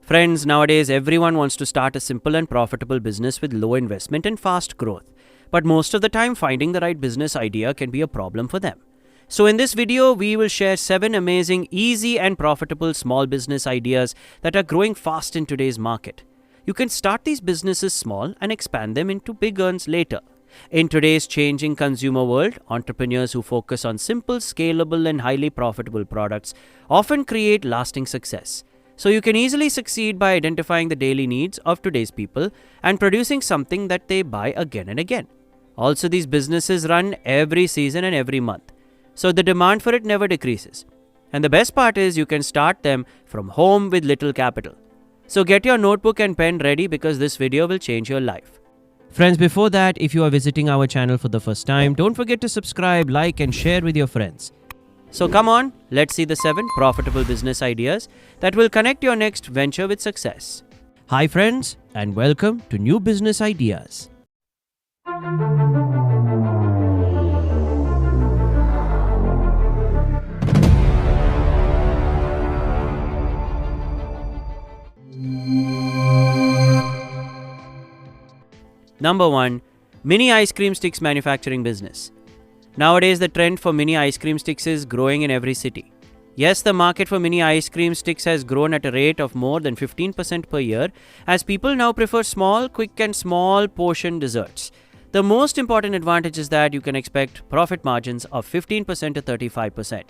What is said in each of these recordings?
Friends, nowadays everyone wants to start a simple and profitable business with low investment and fast growth. But most of the time, finding the right business idea can be a problem for them. So in this video, we will share 7 amazing, easy and profitable small business ideas that are growing fast in today's market. You can start these businesses small and expand them into big earns later. In today's changing consumer world, entrepreneurs who focus on simple, scalable and highly profitable products often create lasting success. So you can easily succeed by identifying the daily needs of today's people and producing something that they buy again and again. Also, these businesses run every season and every month, so the demand for it never decreases. And the best part is you can start them from home with little capital. So get your notebook and pen ready because this video will change your life. Friends, before that, if you are visiting our channel for the first time, don't forget to subscribe, like and share with your friends. So come on, let's see the 7 profitable business ideas that will connect your next venture with success. Hi friends, and welcome to New Business Ideas. Number 1. Mini ice cream sticks manufacturing business. Nowadays, the trend for mini ice cream sticks is growing in every city. Yes, the market for mini ice cream sticks has grown at a rate of more than 15% per year, as people now prefer small, quick and small portion desserts. The most important advantage is that you can expect profit margins of 15% to 35%.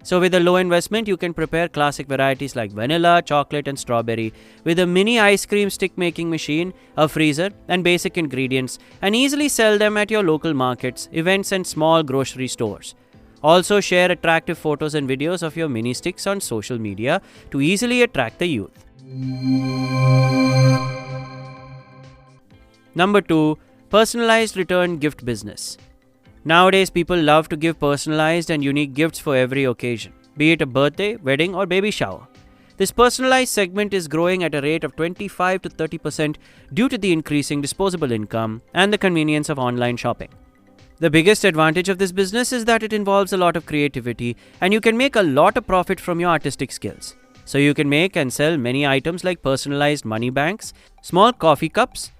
So with a low investment, you can prepare classic varieties like vanilla, chocolate and strawberry with a mini ice cream stick making machine, a freezer and basic ingredients, and easily sell them at your local markets, events and small grocery stores. Also share attractive photos and videos of your mini sticks on social media to easily attract the youth. Number 2. Personalized return gift business. Nowadays, people love to give personalized and unique gifts for every occasion, be it a birthday, wedding or baby shower. This personalized segment is growing at a rate of 25 to 30% due to the increasing disposable income and the convenience of online shopping. The biggest advantage of this business is that it involves a lot of creativity and you can make a lot of profit from your artistic skills. So you can make and sell many items like personalized money banks, small coffee cups,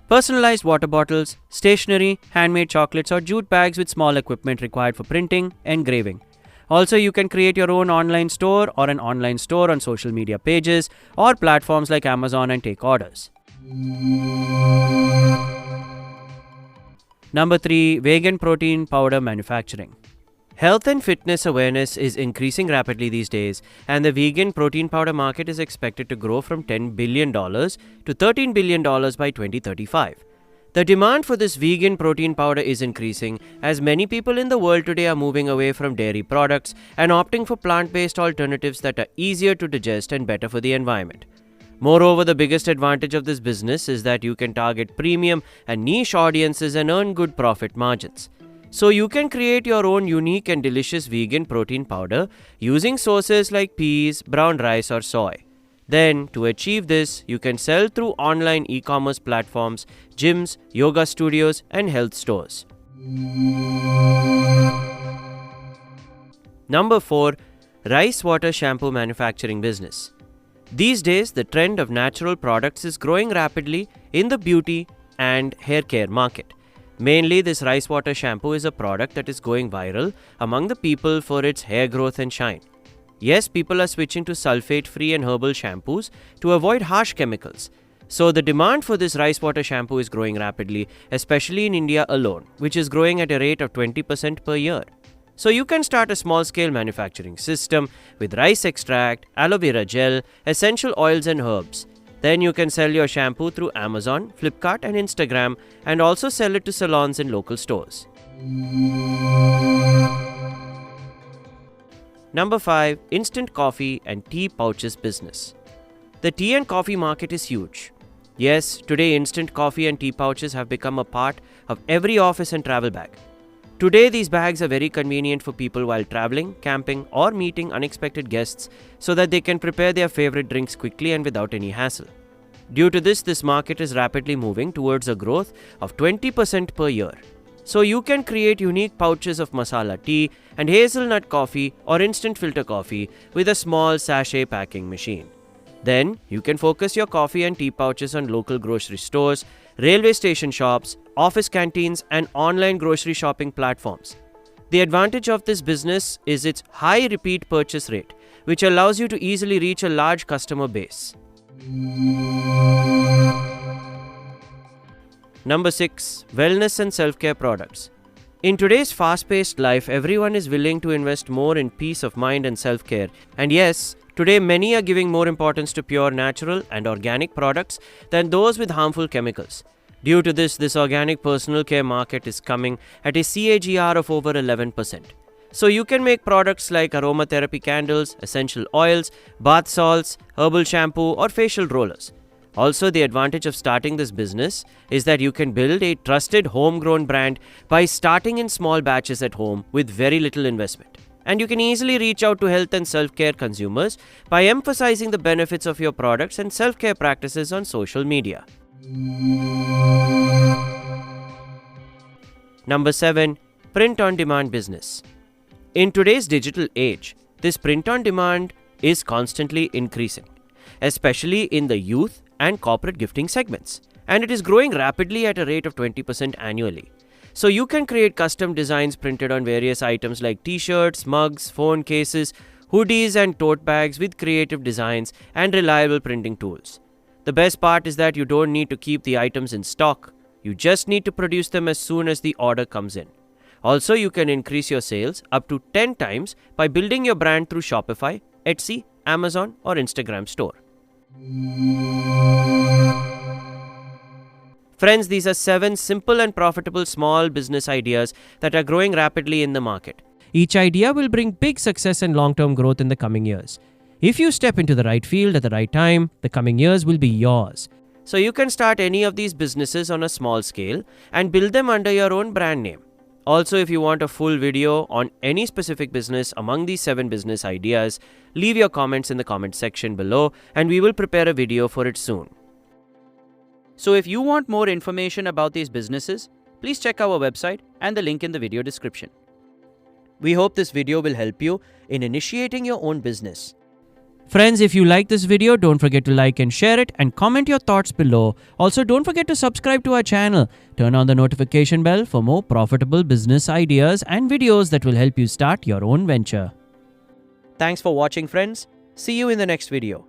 personalized water bottles, stationery, handmade chocolates or jute bags with small equipment required for printing, engraving. Also, you can create your own online store or an online store on social media pages or platforms like Amazon and take orders. Number 3. Vegan protein powder manufacturing. Health and fitness awareness is increasing rapidly these days, and the vegan protein powder market is expected to grow from $10 billion to $13 billion by 2035. The demand for this vegan protein powder is increasing as many people in the world today are moving away from dairy products and opting for plant-based alternatives that are easier to digest and better for the environment. Moreover, the biggest advantage of this business is that you can target premium and niche audiences and earn good profit margins. So you can create your own unique and delicious vegan protein powder using sources like peas, brown rice or soy. Then, to achieve this, you can sell through online e-commerce platforms, gyms, yoga studios and health stores. Number 4. Rice water shampoo manufacturing business. These days, the trend of natural products is growing rapidly in the beauty and hair care market. Mainly, this rice water shampoo is a product that is going viral among the people for its hair growth and shine. Yes, people are switching to sulfate-free and herbal shampoos to avoid harsh chemicals. So the demand for this rice water shampoo is growing rapidly, especially in India alone, which is growing at a rate of 20% per year. So you can start a small-scale manufacturing system with rice extract, aloe vera gel, essential oils and herbs. Then you can sell your shampoo through Amazon, Flipkart and Instagram and also sell it to salons and local stores. Number 5. Instant coffee and tea pouches business. The tea and coffee market is huge. Yes, today instant coffee and tea pouches have become a part of every office and travel bag. Today, these bags are very convenient for people while traveling, camping or meeting unexpected guests so that they can prepare their favorite drinks quickly and without any hassle. Due to this market is rapidly moving towards a growth of 20% per year. So you can create unique pouches of masala tea and hazelnut coffee or instant filter coffee with a small sachet packing machine. Then you can focus your coffee and tea pouches on local grocery stores, railway station shops, office canteens, and online grocery shopping platforms. The advantage of this business is its high repeat purchase rate, which allows you to easily reach a large customer base. Number 6. Wellness and self-care products. In today's fast-paced life, everyone is willing to invest more in peace of mind and self-care. And yes, today many are giving more importance to pure natural and organic products than those with harmful chemicals. Due to this organic personal care market is coming at a CAGR of over 11%. So you can make products like aromatherapy candles, essential oils, bath salts, herbal shampoo, or facial rollers. Also, the advantage of starting this business is that you can build a trusted homegrown brand by starting in small batches at home with very little investment. And you can easily reach out to health and self-care consumers by emphasizing the benefits of your products and self-care practices on social media. Number 7. Print-on-demand business. In today's digital age, this print-on-demand is constantly increasing, especially in the youth and corporate gifting segments, and it is growing rapidly at a rate of 20% annually. So you can create custom designs printed on various items like t-shirts, mugs, phone cases, hoodies, and tote bags with creative designs and reliable printing tools. The best part is that you don't need to keep the items in stock. You just need to produce them as soon as the order comes in. Also, you can increase your sales up to 10 times by building your brand through Shopify, Etsy, Amazon, or Instagram store. Friends, these are 7 simple and profitable small business ideas that are growing rapidly in the market. Each idea will bring big success and long-term growth in the coming years. If you step into the right field at the right time, the coming years will be yours. So you can start any of these businesses on a small scale and build them under your own brand name. Also, if you want a full video on any specific business among these 7 business ideas, leave your comments in the comment section below and we will prepare a video for it soon. So if you want more information about these businesses, please check our website and the link in the video description. We hope this video will help you in initiating your own business. Friends, if you like this video, don't forget to like and share it and comment your thoughts below. Also, don't forget to subscribe to our channel. Turn on the notification bell for more profitable business ideas and videos that will help you start your own venture. Thanks for watching, friends. See you in the next video.